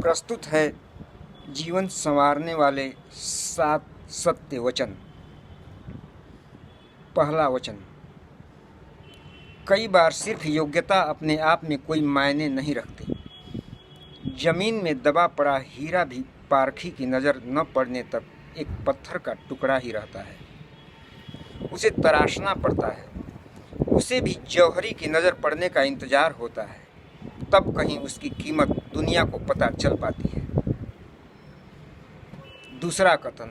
प्रस्तुत है जीवन संवारने वाले 7 सत्य वचन। पहला वचन, कई बार सिर्फ योग्यता अपने आप में कोई मायने नहीं रखती। जमीन में दबा पड़ा हीरा भी पारखी की नज़र न पड़ने तक एक पत्थर का टुकड़ा ही रहता है। उसे तराशना पड़ता है, उसे भी जौहरी की नज़र पड़ने का इंतजार होता है, तब कहीं उसकी कीमत दुनिया को पता चल पाती है। दूसरा कथन,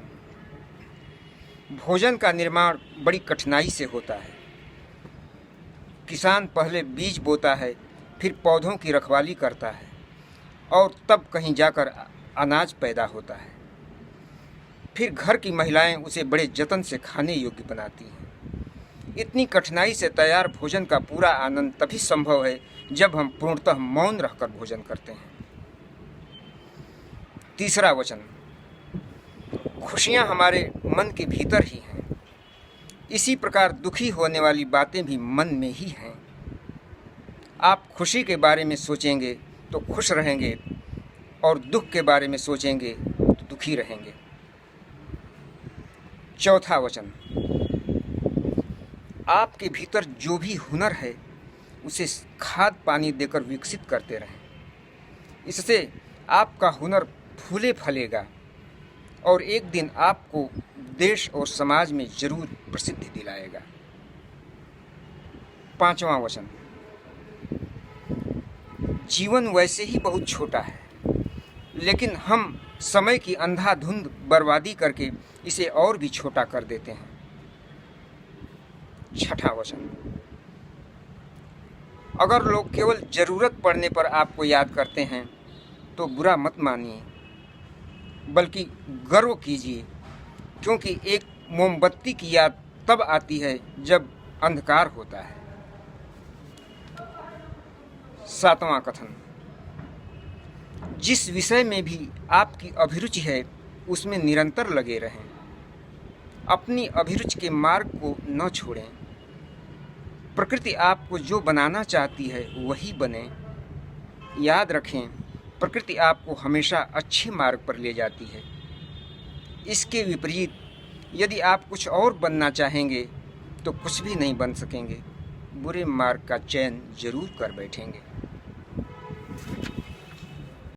भोजन का निर्माण बड़ी कठिनाई से होता है। किसान पहले बीज बोता है, फिर पौधों की रखवाली करता है और तब कहीं जाकर अनाज पैदा होता है। फिर घर की महिलाएं उसे बड़े जतन से खाने योग्य बनाती हैं। इतनी कठिनाई से तैयार भोजन का पूरा आनंद तभी संभव है जब हम पूर्णतः मौन रहकर भोजन करते हैं। तीसरा वचन, खुशियां हमारे मन के भीतर ही हैं। इसी प्रकार दुखी होने वाली बातें भी मन में ही हैं। आप खुशी के बारे में सोचेंगे तो खुश रहेंगे और दुख के बारे में सोचेंगे तो दुखी रहेंगे। चौथा वचन, आपके भीतर जो भी हुनर है उसे खाद पानी देकर विकसित करते रहें। इससे आपका हुनर फूले फलेगा और एक दिन आपको देश और समाज में जरूर प्रसिद्धि दिलाएगा। पांचवा वचन, जीवन वैसे ही बहुत छोटा है, लेकिन हम समय की अंधाधुंध बर्बादी करके इसे और भी छोटा कर देते हैं। छठा वचन, अगर लोग केवल जरूरत पड़ने पर आपको याद करते हैं तो बुरा मत मानिए, बल्कि गर्व कीजिए, क्योंकि एक मोमबत्ती की याद तब आती है जब अंधकार होता है। सातवां कथन, जिस विषय में भी आपकी अभिरुचि है उसमें निरंतर लगे रहें। अपनी अभिरुचि के मार्ग को न छोड़ें। प्रकृति आपको जो बनाना चाहती है वही बने। याद रखें, प्रकृति आपको हमेशा अच्छे मार्ग पर ले जाती है। इसके विपरीत यदि आप कुछ और बनना चाहेंगे तो कुछ भी नहीं बन सकेंगे, बुरे मार्ग का चयन जरूर कर बैठेंगे।